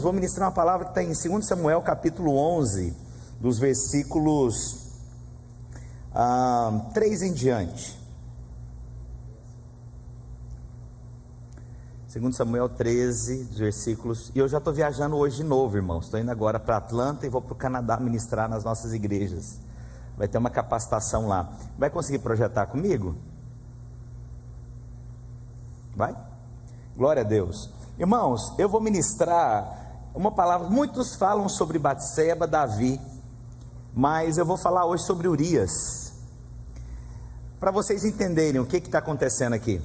vou ministrar uma palavra que está em 2 Samuel capítulo 11, dos versículos 3 em diante. 2 Samuel 13, versículos, e eu já estou viajando hoje de novo, irmãos, estou indo agora para Atlanta e vou para o Canadá ministrar nas nossas igrejas, vai ter uma capacitação lá. Vai conseguir projetar comigo? Vai? Glória a Deus. Irmãos, eu vou ministrar uma palavra, muitos falam sobre Batseba, Davi, mas eu vou falar hoje sobre Urias, para vocês entenderem o que está acontecendo aqui.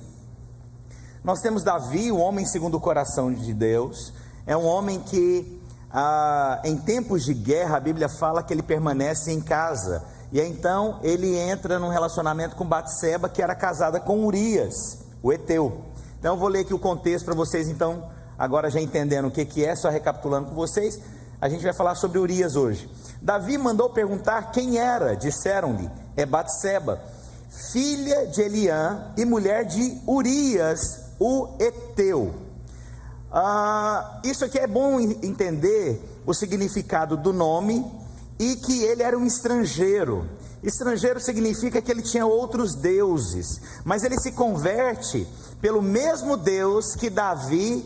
Nós temos Davi, o homem segundo o coração de Deus, é um homem que em tempos de guerra, a Bíblia fala que ele permanece em casa, e aí, então ele entra num relacionamento com Batseba, que era casada com Urias, o Eteu. Então eu vou ler aqui o contexto para vocês, então, agora já entendendo o que é, só recapitulando com vocês, a gente vai falar sobre Urias hoje. Davi mandou perguntar quem era, disseram-lhe, é Batseba, filha de Eliã e mulher de Urias, o Eteu. Isso aqui é bom entender o significado do nome, e que ele era um estrangeiro. Estrangeiro significa que ele tinha outros deuses, mas ele se converte pelo mesmo Deus que Davi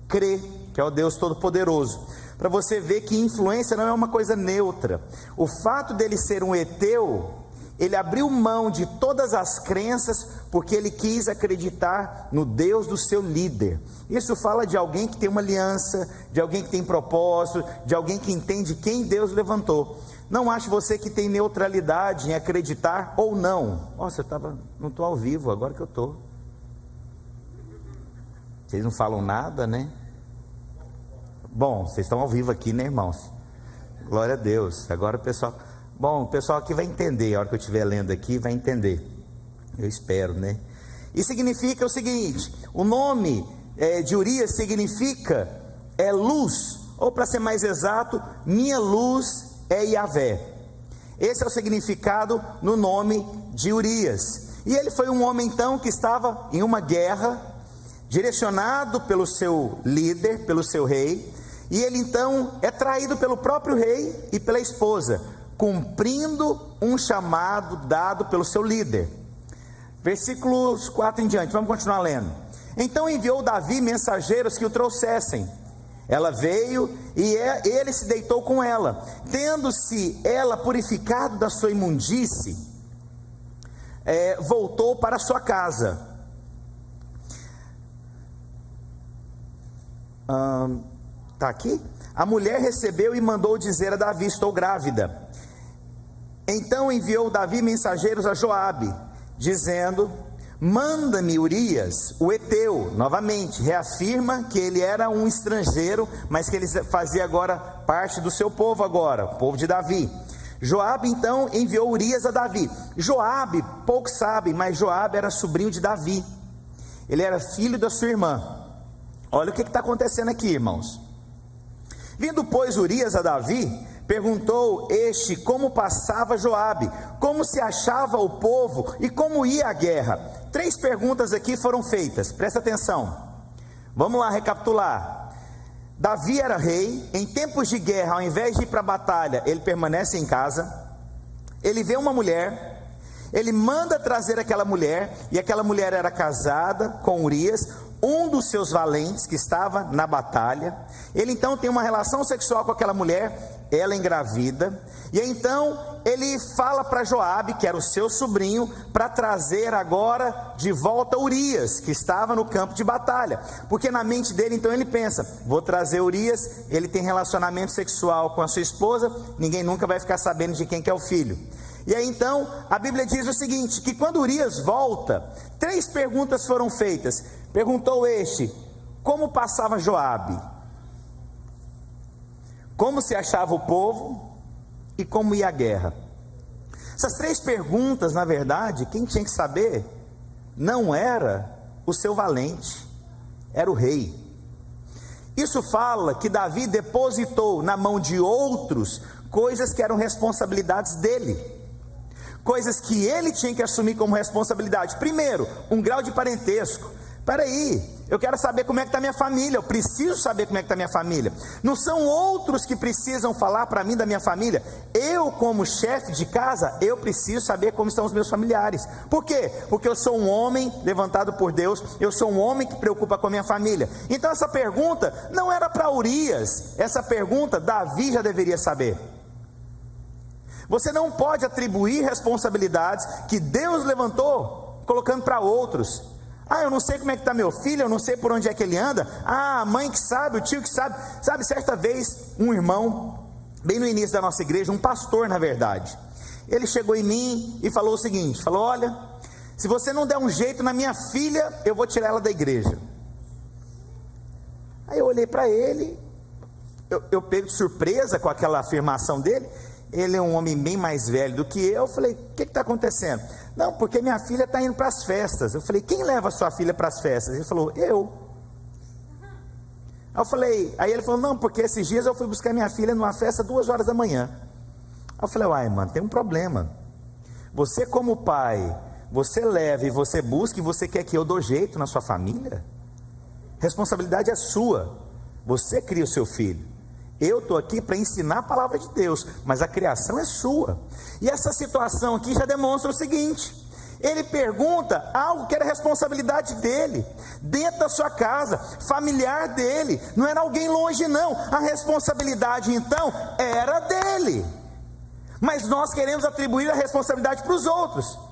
crê, que é o Deus Todo-Poderoso, para você ver que influência não é uma coisa neutra. O fato dele ser um Eteu, ele abriu mão de todas as crenças, porque ele quis acreditar no Deus do seu líder. Isso fala de alguém que tem uma aliança, de alguém que tem propósito, de alguém que entende quem Deus levantou. Não ache você que tem neutralidade em acreditar ou não. Nossa, não estou ao vivo, agora que eu estou. Vocês não falam nada, né? Bom, vocês estão ao vivo aqui, né, irmãos? Glória a Deus. Agora o pessoal... Bom, o pessoal aqui vai entender, a hora que eu estiver lendo aqui, vai entender. Eu espero, né? E significa o seguinte, o nome de Urias significa luz, ou para ser mais exato, minha luz é Yahvé. Esse é o significado no nome de Urias. E ele foi um homem então que estava em uma guerra, direcionado pelo seu líder, pelo seu rei, e ele então é traído pelo próprio rei e pela esposa, cumprindo um chamado dado pelo seu líder. Versículos 4 em diante, vamos continuar lendo. Então enviou Davi mensageiros que o trouxessem. Ela veio e ele se deitou com ela. Tendo-se ela purificado da sua imundície, voltou para sua casa. Está aqui? A mulher recebeu e mandou dizer a Davi: estou grávida. Então enviou Davi mensageiros a Joabe, dizendo: manda-me Urias, o Eteu. Novamente, reafirma que ele era um estrangeiro, mas que ele fazia agora parte do seu povo agora, o povo de Davi. Joabe então enviou Urias a Davi. Joabe, poucos sabem, mas Joabe era sobrinho de Davi. Ele era filho da sua irmã. Olha o que está acontecendo aqui, irmãos. Vindo, pois, Urias a Davi, perguntou este como passava Joabe, como se achava o povo e como ia a guerra. 3 perguntas aqui foram feitas, presta atenção. Vamos lá recapitular. Davi era rei, em tempos de guerra, ao invés de ir para a batalha, ele permanece em casa. Ele vê uma mulher, ele manda trazer aquela mulher, e aquela mulher era casada com Urias, um dos seus valentes que estava na batalha. Ele então tem uma relação sexual com aquela mulher, ela engravida, e então ele fala para Joabe, que era o seu sobrinho, para trazer agora de volta Urias, que estava no campo de batalha, porque na mente dele então ele pensa: vou trazer Urias, ele tem relacionamento sexual com a sua esposa, ninguém nunca vai ficar sabendo de quem que é o filho. E aí então a Bíblia diz o seguinte, que quando Urias volta, 3 perguntas foram feitas. Perguntou este: como passava Joabe? Como se achava o povo? E como ia a guerra? Essas 3 perguntas, na verdade, quem tinha que saber não era o seu valente, era o rei. Isso fala que Davi depositou na mão de outros coisas que eram responsabilidades dele, coisas que ele tinha que assumir como responsabilidade. Primeiro, um grau de parentesco. Espera aí, Eu quero saber como é que está minha família, eu preciso saber como é que está minha família. Não são outros que precisam falar para mim da minha família. Eu, como chefe de casa, eu preciso saber como estão os meus familiares. Por quê? Porque eu sou um homem levantado por Deus, eu sou um homem que preocupa com a minha família. Então essa pergunta não era para Urias, essa pergunta Davi já deveria saber. Você não pode atribuir responsabilidades que Deus levantou, colocando para outros. Eu não sei como é que está meu filho, eu não sei por onde é que ele anda. A mãe que sabe, o tio que sabe. Sabe, certa vez, um irmão, bem no início da nossa igreja, um pastor na verdade, ele chegou em mim e falou o seguinte, falou, olha, se você não der um jeito na minha filha, eu vou tirar ela da igreja. Aí eu olhei para ele, eu peguei de surpresa com aquela afirmação dele. Ele é um homem bem mais velho do que eu falei, o que está acontecendo? Não, porque minha filha está indo para as festas. Eu falei, quem leva a sua filha para as festas? Ele falou, eu. Aí ele falou, não, porque esses dias eu fui buscar minha filha numa festa 2 horas da manhã. Aí eu falei, uai, mano, tem um problema. Você como pai, você leva e você busca e você quer que eu dou jeito na sua família? Responsabilidade é sua, você cria o seu filho. Eu estou aqui para ensinar a palavra de Deus, mas a criação é sua. E essa situação aqui já demonstra o seguinte, ele pergunta algo que era responsabilidade dele, dentro da sua casa, familiar dele, não era alguém longe não, a responsabilidade então era dele, mas nós queremos atribuir a responsabilidade para os outros.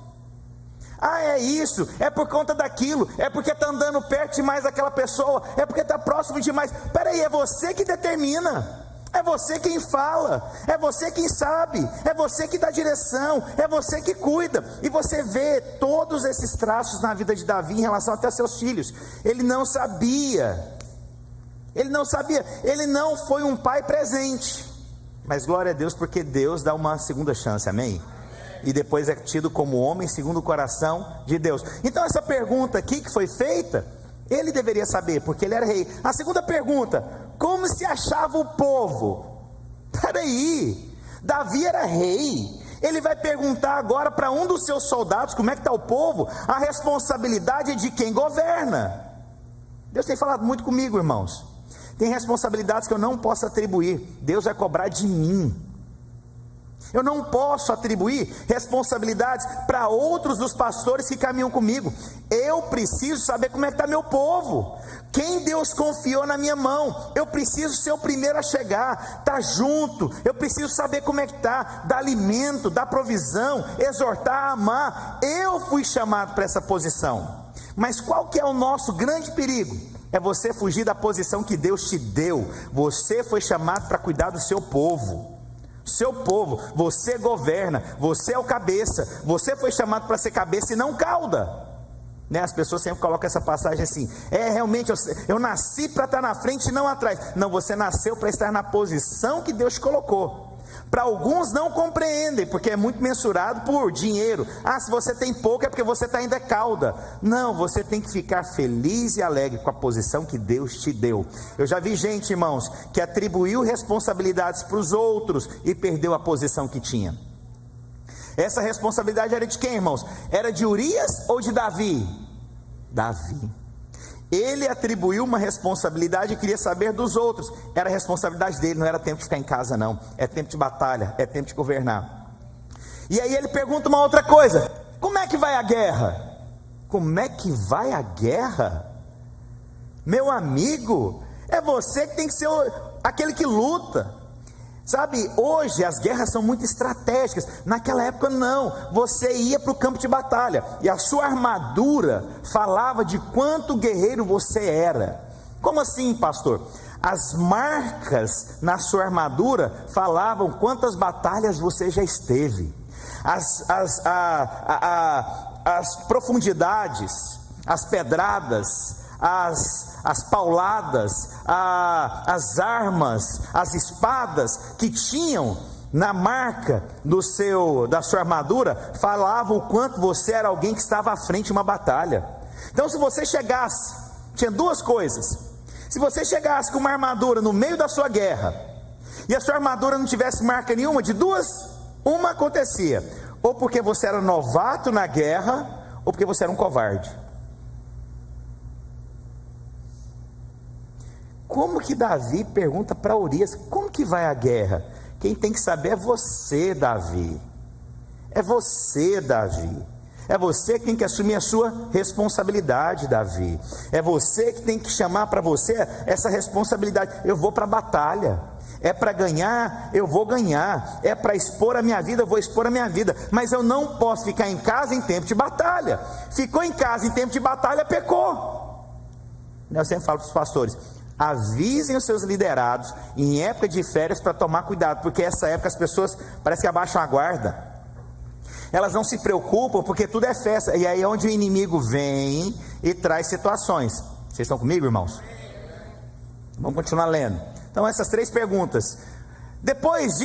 É isso, é por conta daquilo, é porque está andando perto demais daquela pessoa, é porque está próximo demais. Peraí, é você que determina, é você quem fala, é você quem sabe, é você que dá direção, é você que cuida. E você vê todos esses traços na vida de Davi em relação até aos seus filhos. Ele não sabia, ele não foi um pai presente, mas glória a Deus, porque Deus dá uma segunda chance, amém? E depois é tido como homem segundo o coração de Deus. Então essa pergunta aqui que foi feita, ele deveria saber, porque ele era rei. A segunda pergunta, como se achava o povo? Peraí, Davi era rei, ele vai perguntar agora para um dos seus soldados, como é que está o povo? A responsabilidade é de quem governa. Deus tem falado muito comigo, irmãos. Tem responsabilidades que eu não posso atribuir, Deus vai cobrar de mim. Eu não posso atribuir responsabilidades para outros dos pastores que caminham comigo. Eu preciso saber como é que está meu povo, quem Deus confiou na minha mão. Eu preciso ser o primeiro a chegar, estar junto. Eu preciso saber como é que está, dar alimento, dar provisão, exortar, amar. Eu fui chamado para essa posição. Mas qual que é o nosso grande perigo? É você fugir da posição que Deus te deu. Você foi chamado para cuidar do seu povo. Seu povo, você governa, você é o cabeça, você foi chamado para ser cabeça e não cauda, né? As pessoas sempre colocam essa passagem assim, realmente eu nasci para estar na frente e não atrás. Não, você nasceu para estar na posição que Deus te colocou. Para alguns não compreendem, porque é muito mensurado por dinheiro. Se você tem pouco é porque você está ainda cauda. Não, você tem que ficar feliz e alegre com a posição que Deus te deu. Eu já vi gente, irmãos, que atribuiu responsabilidades para os outros e perdeu a posição que tinha. Essa responsabilidade era de quem, irmãos? Era de Urias ou de Davi? Davi. Ele atribuiu uma responsabilidade e queria saber dos outros. Era responsabilidade dele, não era tempo de ficar em casa não. É tempo de batalha, é tempo de governar. E aí ele pergunta uma outra coisa, como é que vai a guerra? Como é que vai a guerra? Meu amigo, é você que tem que ser aquele que luta. Sabe, hoje as guerras são muito estratégicas, naquela época não, você ia para o campo de batalha, e a sua armadura falava de quanto guerreiro você era. Como assim, pastor? As marcas na sua armadura falavam quantas batalhas você já esteve, as profundidades, as pedradas, as pauladas, as armas, as espadas que tinham na marca da sua armadura, falavam o quanto você era alguém que estava à frente de uma batalha. Então se você chegasse, tinha duas coisas: se você chegasse com uma armadura no meio da sua guerra, e a sua armadura não tivesse marca nenhuma, de duas, uma acontecia, ou porque você era novato na guerra, ou porque você era um covarde. como que Davi pergunta para Urias, como que vai a guerra? Quem tem que saber é você, Davi. É você, Davi. É você que tem que assumir a sua responsabilidade, Davi. É você que tem que chamar para você essa responsabilidade. Eu vou para a batalha. É para ganhar, eu vou ganhar. É para expor a minha vida, eu vou expor a minha vida. Mas eu não posso ficar em casa em tempo de batalha. Ficou em casa em tempo de batalha, pecou. Eu sempre falo para os pastores: avisem os seus liderados em época de férias para tomar cuidado, porque essa época as pessoas parece que abaixam a guarda. Elas não se preocupam porque tudo é festa, e aí é onde o inimigo vem e traz situações. Vocês estão comigo, irmãos? Vamos continuar lendo. Então, essas 3 perguntas. Depois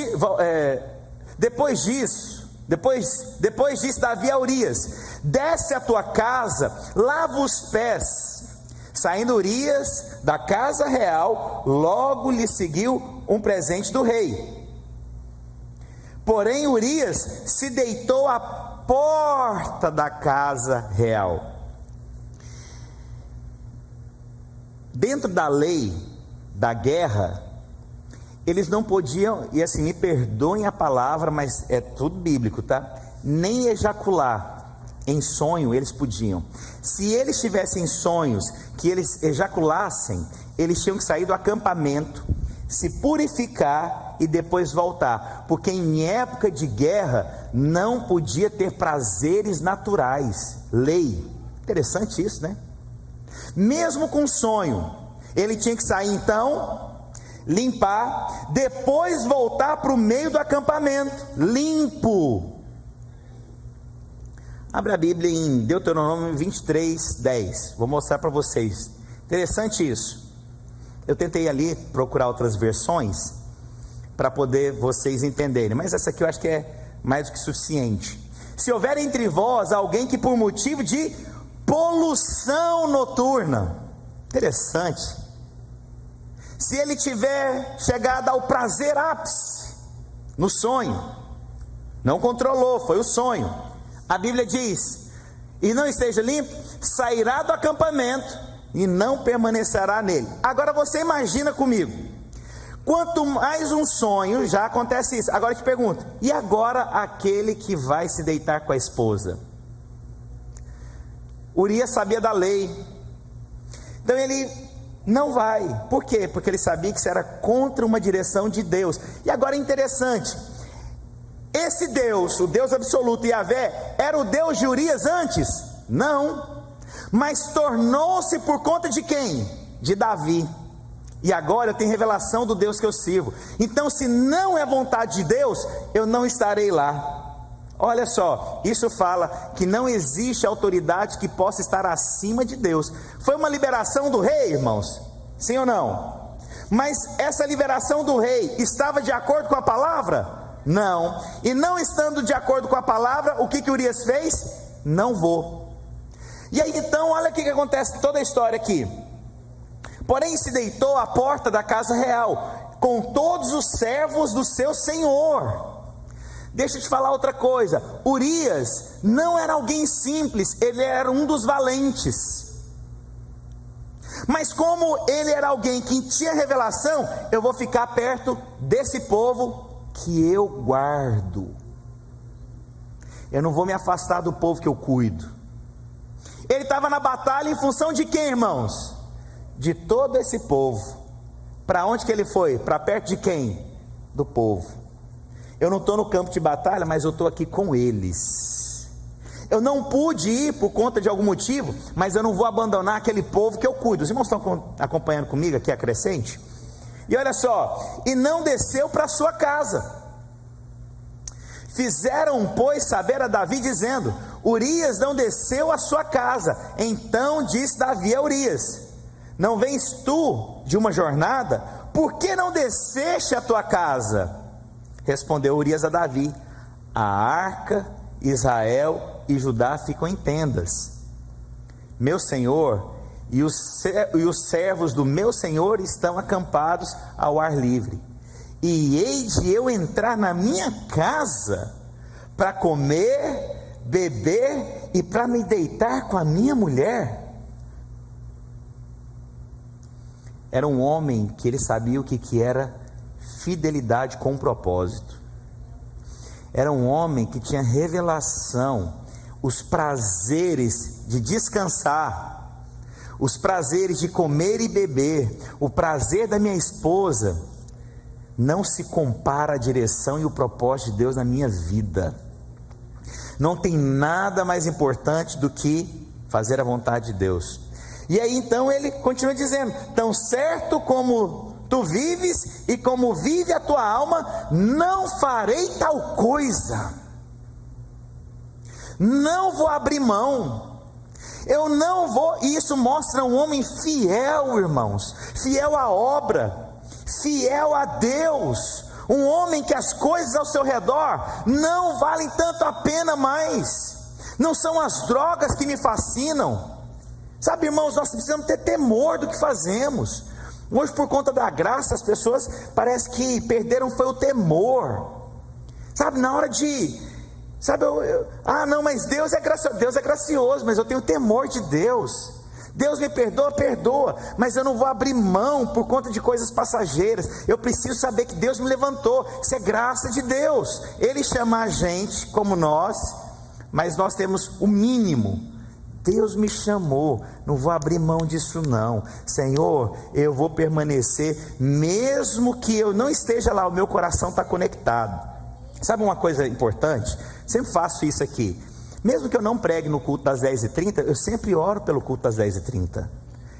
disso, Davi a Urias: desce a tua casa, lava os pés. Saindo Urias da casa real, logo lhe seguiu um presente do rei. Porém Urias se deitou à porta da casa real. Dentro da lei da guerra, eles não podiam, e assim, me perdoem a palavra, mas é tudo bíblico, tá? Nem ejacular em sonho eles podiam. Se eles tivessem sonhos que eles ejaculassem, eles tinham que sair do acampamento, se purificar e depois voltar, porque em época de guerra não podia ter prazeres naturais. Lei. Interessante isso, né? Mesmo com sonho, ele tinha que sair então, limpar, depois voltar para o meio do acampamento, limpo. Abra a Bíblia em Deuteronômio 23:10. Vou mostrar para vocês. Interessante isso. Eu tentei ali procurar outras versões para poder vocês entenderem, mas essa aqui eu acho que é mais do que suficiente. Se houver entre vós alguém que por motivo de poluição noturna, interessante, se ele tiver chegado ao prazer ápice no sonho, não controlou, foi o sonho, a Bíblia diz: e não esteja limpo, sairá do acampamento e não permanecerá nele. Agora você imagina comigo, quanto mais um sonho, já acontece isso. Agora eu te pergunto, e agora aquele que vai se deitar com a esposa? Urias sabia da lei, então ele não vai. Por quê? Porque ele sabia que isso era contra uma direção de Deus. E agora é interessante, esse Deus, o Deus absoluto, Yahvé, era o Deus de Urias antes? Não, mas tornou-se por conta de quem? De Davi. E agora eu tenho revelação do Deus que eu sirvo. Então, se não é vontade de Deus, eu não estarei lá. Olha só, isso fala que não existe autoridade que possa estar acima de Deus. Foi uma liberação do rei, irmãos? Sim ou não? Mas essa liberação do rei estava de acordo com a palavra? Não. E não estando de acordo com a palavra, o que Urias fez? Não vou. E aí então, olha o que acontece, toda a história aqui. Porém se deitou à porta da casa real, com todos os servos do seu senhor. Deixa eu te falar outra coisa, Urias não era alguém simples, ele era um dos valentes. Mas como ele era alguém que tinha revelação, eu vou ficar perto desse povo que eu guardo. Eu não vou me afastar do povo que eu cuido. Ele estava na batalha em função de quem, irmãos? De todo esse povo. Para onde que ele foi? Para perto de quem? Do povo. Eu não estou no campo de batalha, mas eu estou aqui com eles. Eu não pude ir por conta de algum motivo, mas eu não vou abandonar aquele povo que eu cuido. Os irmãos estão acompanhando comigo aqui a crescente? E olha só, e não desceu para sua casa. Fizeram, pois, saber a Davi, dizendo: Urias não desceu à sua casa. Então disse Davi a Urias: não vens tu de uma jornada? Por que não desceste à tua casa? Respondeu Urias a Davi: a arca, Israel e Judá ficam em tendas. Meu senhor e os servos do meu senhor estão acampados ao ar livre. E hei de eu entrar na minha casa para comer, beber e para me deitar com a minha mulher? era um homem que ele sabia o que era fidelidade com propósito. Era um homem que tinha revelação, os prazeres de descansar, os prazeres de comer e beber, o prazer da minha esposa, não se compara à direção e o propósito de Deus na minha vida. Não tem nada mais importante do que fazer a vontade de Deus. E aí então ele continua dizendo: tão certo como tu vives e como vive a tua alma, não farei tal coisa, não vou abrir mão, eu não vou. E isso mostra um homem fiel, irmãos, fiel à obra, fiel a Deus, um homem que as coisas ao seu redor não valem tanto a pena mais, não são as drogas que me fascinam, sabe, irmãos, nós precisamos ter temor do que fazemos. Hoje, por conta da graça, as pessoas parece que perderam foi o temor, sabe, na hora de, sabe, não, mas Deus é gracioso, mas eu tenho temor de Deus. Deus me perdoa, perdoa, mas eu não vou abrir mão por conta de coisas passageiras. Eu preciso saber que Deus me levantou, isso é graça de Deus. Ele chama a gente como nós, mas nós temos o mínimo. Deus me chamou, não vou abrir mão disso não. Senhor, eu vou permanecer, mesmo que eu não esteja lá, o meu coração está conectado. Sabe uma coisa importante? Sempre faço isso aqui. Mesmo que eu não pregue no culto das 10h30, eu sempre oro pelo culto das 10h30.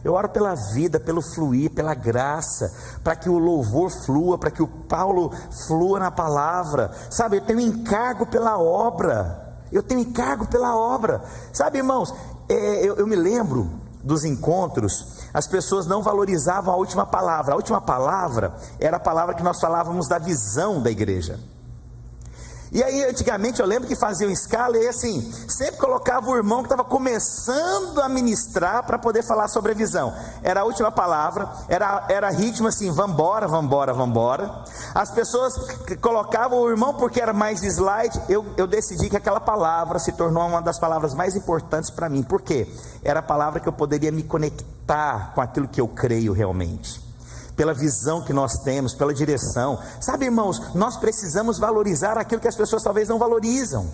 Eu oro pela vida, pelo fluir, pela graça, para que o louvor flua, para que o Paulo flua na palavra. Sabe, eu tenho encargo pela obra. Sabe, irmãos, eu me lembro dos encontros, as pessoas não valorizavam a última palavra. A última palavra era a palavra que nós falávamos da visão da igreja. E aí antigamente eu lembro que faziam escala e assim, sempre colocava o irmão que estava começando a ministrar para poder falar sobre a visão. Era a última palavra, era ritmo assim, vambora. As pessoas colocavam o irmão porque era mais slide. Eu decidi que aquela palavra se tornou uma das palavras mais importantes para mim. Por quê? Era a palavra que eu poderia me conectar com aquilo que eu creio realmente, pela visão que nós temos, pela direção. Sabe, irmãos, nós precisamos valorizar aquilo que as pessoas talvez não valorizam.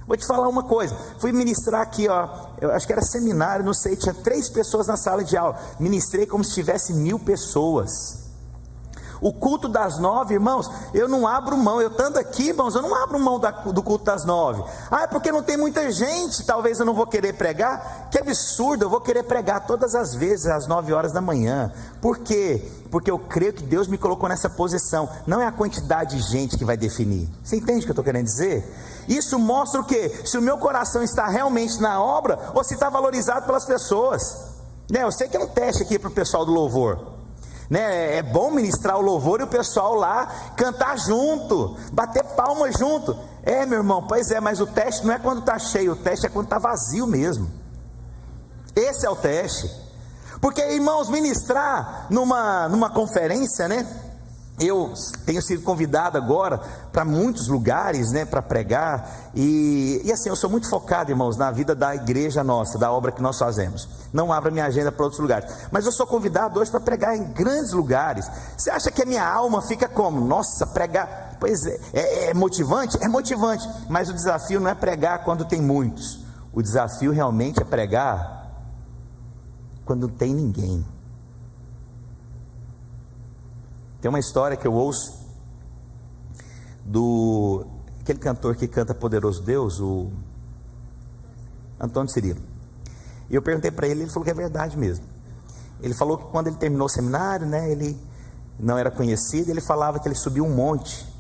Vou te falar uma coisa, fui ministrar aqui, eu acho que era seminário, não sei, tinha 3 pessoas na sala de aula, ministrei como se tivesse 1000 pessoas. O culto das 9, irmãos, eu não abro mão, eu estando aqui, irmãos, eu não abro mão do culto das 9. É porque não tem muita gente, talvez eu não vou querer pregar. Que absurdo, eu vou querer pregar todas as vezes às 9 horas da manhã. Por quê? Porque eu creio que Deus me colocou nessa posição. Não é a quantidade de gente que vai definir. Você entende o que eu estou querendo dizer? Isso mostra o quê? Se o meu coração está realmente na obra, ou se está valorizado pelas pessoas. Eu sei que é um teste aqui para o pessoal do louvor. É bom ministrar o louvor e o pessoal lá cantar junto, bater palma junto. Meu irmão, pois é, mas o teste não é quando está cheio, o teste é quando está vazio mesmo. Esse é o teste. Porque, irmãos, ministrar numa conferência, eu tenho sido convidado agora para muitos lugares, para pregar, e assim, eu sou muito focado, irmãos, na vida da igreja nossa, da obra que nós fazemos. Não abro a minha agenda para outros lugares, mas eu sou convidado hoje para pregar em grandes lugares. Você acha que a minha alma fica como? Nossa, pregar, pois é motivante? É motivante, mas o desafio não é pregar quando tem muitos, o desafio realmente é pregar quando não tem ninguém. Tem uma história que eu ouço do aquele cantor que canta Poderoso Deus, o Antônio Cirilo. E eu perguntei para ele falou que é verdade mesmo. Ele falou que quando ele terminou o seminário, ele não era conhecido, ele falava que ele subiu um monte,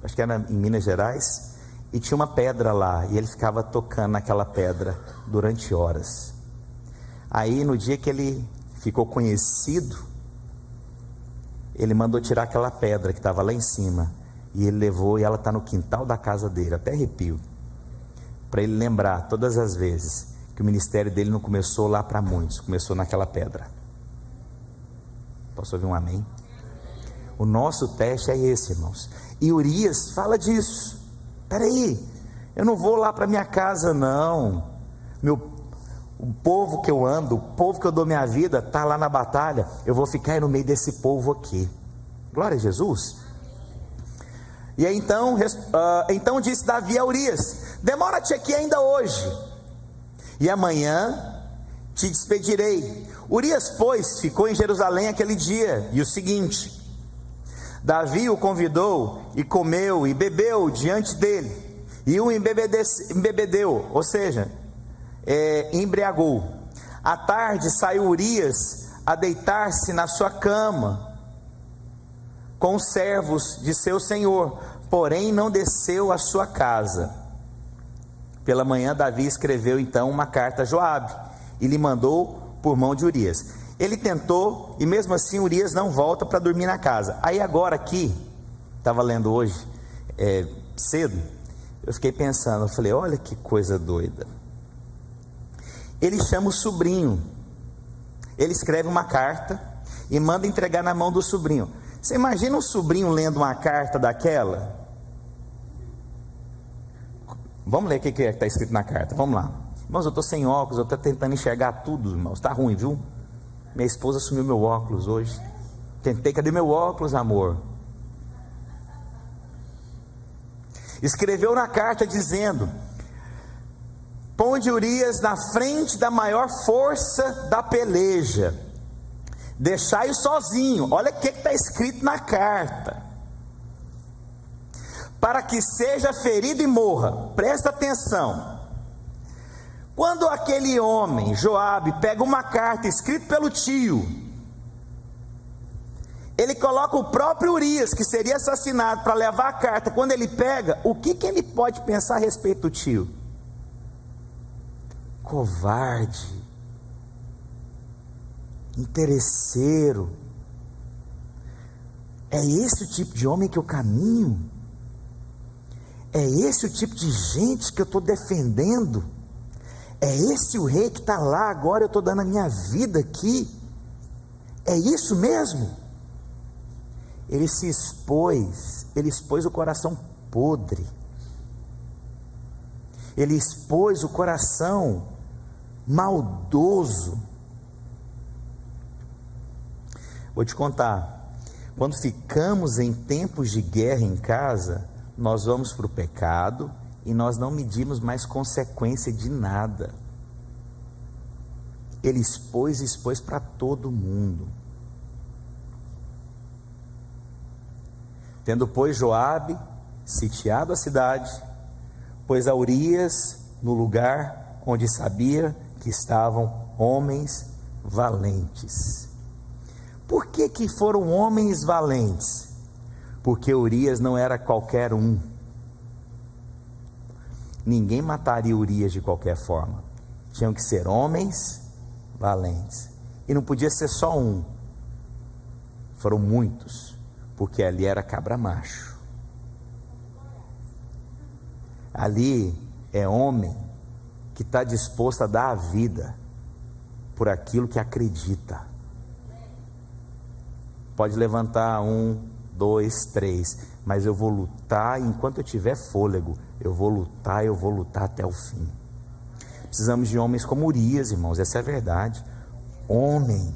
acho que era em Minas Gerais, e tinha uma pedra lá, e ele ficava tocando naquela pedra durante horas. Aí no dia que ele ficou conhecido, ele mandou tirar aquela pedra que estava lá em cima, e ele levou, e ela está no quintal da casa dele, até arrepio, para ele lembrar todas as vezes que o ministério dele não começou lá para muitos, começou naquela pedra. Posso ouvir um amém? O nosso teste é esse, irmãos. E Urias fala disso. Espera aí, eu não vou lá para minha casa não, O povo que eu ando, o povo que eu dou minha vida, está lá na batalha, eu vou ficar no meio desse povo aqui. Glória a Jesus. E aí então disse Davi a Urias: demora-te aqui ainda hoje, e amanhã te despedirei. Urias, pois, ficou em Jerusalém aquele dia, e o seguinte: Davi o convidou, e comeu, e bebeu diante dele, e o embebedeu, ou seja, embriagou. À tarde saiu Urias a deitar-se na sua cama, com os servos de seu senhor, porém não desceu à sua casa. Pela manhã Davi escreveu então uma carta a Joabe, e lhe mandou por mão de Urias. Ele tentou, e mesmo assim Urias não volta para dormir na casa. Aí agora aqui, estava lendo hoje, cedo, eu fiquei pensando, eu falei, olha que coisa doida. Ele chama o sobrinho, ele escreve uma carta, e manda entregar na mão do sobrinho. Você imagina um sobrinho lendo uma carta daquela? Vamos ler o que está escrito na carta, vamos lá. Irmãos, eu estou sem óculos, eu estou tentando enxergar tudo, irmãos, está ruim, viu? Minha esposa assumiu meu óculos hoje. Tentei, cadê meu óculos, amor? Escreveu na carta dizendo: ponde Urias na frente da maior força da peleja, deixai-o sozinho. Olha o que está escrito na carta: para que seja ferido e morra. Presta atenção. Quando aquele homem, Joabe, pega uma carta escrita pelo tio, ele coloca o próprio Urias, que seria assassinado, para levar a carta. Quando ele pega, o que ele pode pensar a respeito do tio? Covarde, interesseiro. É esse o tipo de homem que eu caminho? É esse o tipo de gente que eu estou defendendo? É esse o rei que está lá agora, eu estou dando a minha vida aqui? É isso mesmo? Ele se expôs, ele expôs o coração podre, ele expôs o coração maldoso. Vou te contar, quando ficamos em tempos de guerra em casa, nós vamos para o pecado e nós não medimos mais consequência de nada. Ele expôs para todo mundo. Tendo, pois, Joabe sitiado a cidade, pôs a Urias no lugar onde sabia que estavam homens valentes. Por que foram homens valentes? Porque Urias não era qualquer um. Ninguém mataria Urias de qualquer forma. Tinham que ser homens valentes. E não podia ser só um. Foram muitos, porque ali era cabra macho. Ali é homem que está disposto a dar a vida por aquilo que acredita. Pode levantar 1, 2, 3, mas eu vou lutar enquanto eu tiver fôlego. Eu vou lutar até o fim. Precisamos de homens como Urias, irmãos, essa é a verdade. Homem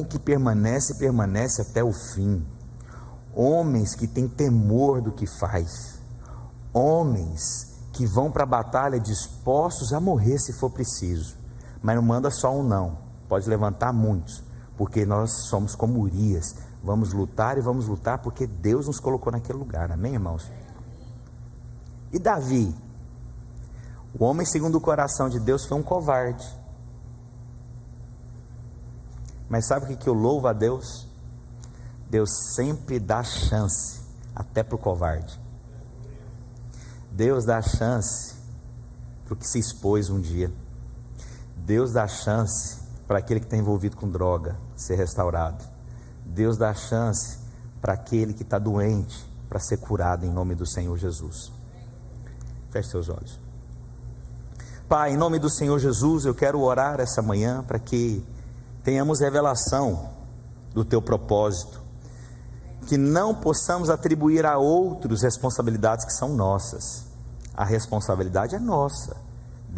que permanece até o fim. Homens que têm temor do que faz. Homens que vão para a batalha dispostos a morrer se for preciso. Mas não manda só um não, pode levantar muitos, porque nós somos como Urias. Vamos lutar e vamos lutar porque Deus nos colocou naquele lugar, amém, irmãos? E Davi, o homem segundo o coração de Deus, foi um covarde. Mas sabe o que eu louvo a Deus? Deus sempre dá chance, até para o covarde. Deus dá chance para o que se expôs um dia. Deus dá chance para aquele que está envolvido com droga ser restaurado. Deus dá chance para aquele que está doente para ser curado em nome do Senhor Jesus. Feche seus olhos. Pai, em nome do Senhor Jesus, eu quero orar essa manhã para que tenhamos revelação do Teu propósito, que não possamos atribuir a outros responsabilidades que são nossas. A responsabilidade é nossa.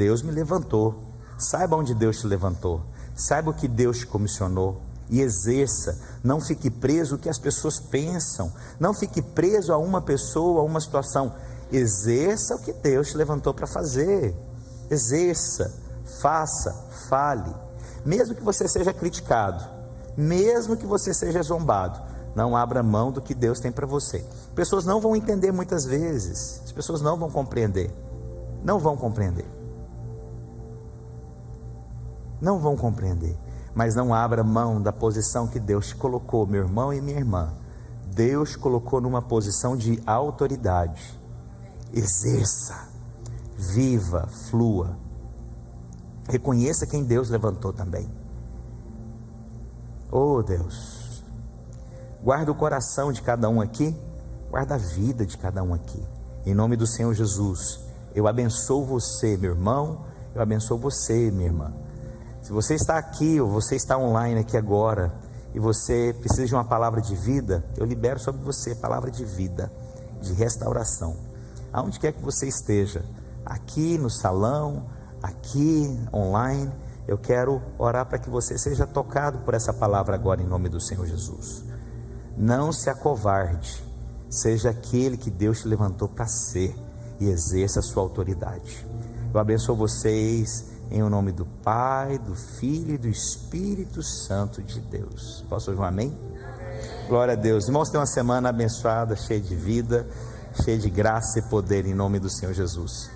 Deus me levantou. Saiba onde Deus te levantou. Saiba o que Deus te comissionou. E exerça. Não fique preso ao que as pessoas pensam. Não fique preso a uma pessoa, a uma situação. Exerça o que Deus te levantou para fazer. Exerça, faça, fale. Mesmo que você seja criticado, mesmo que você seja zombado, não abra mão do que Deus tem para você. Pessoas não vão entender muitas vezes. As pessoas não vão compreender. Não vão compreender. Não vão compreender. Mas não abra mão da posição que Deus te colocou, meu irmão e minha irmã. Deus te colocou numa posição de autoridade. Exerça, viva, flua. Reconheça quem Deus levantou também. Oh Deus, guarda o coração de cada um aqui, guarda a vida de cada um aqui. Em nome do Senhor Jesus, eu abençoo você, meu irmão, eu abençoo você, minha irmã. Se você está aqui ou você está online aqui agora e você precisa de uma palavra de vida, eu libero sobre você palavra de vida, de restauração. Aonde quer que você esteja, aqui no salão, aqui online, eu quero orar para que você seja tocado por essa palavra agora em nome do Senhor Jesus. Não se acovarde, seja aquele que Deus te levantou para ser e exerça a sua autoridade. Eu abençoo vocês em nome do Pai, do Filho e do Espírito Santo de Deus. Posso ouvir um amém? Glória a Deus. Irmãos, tenham uma semana abençoada, cheia de vida, cheia de graça e poder em nome do Senhor Jesus.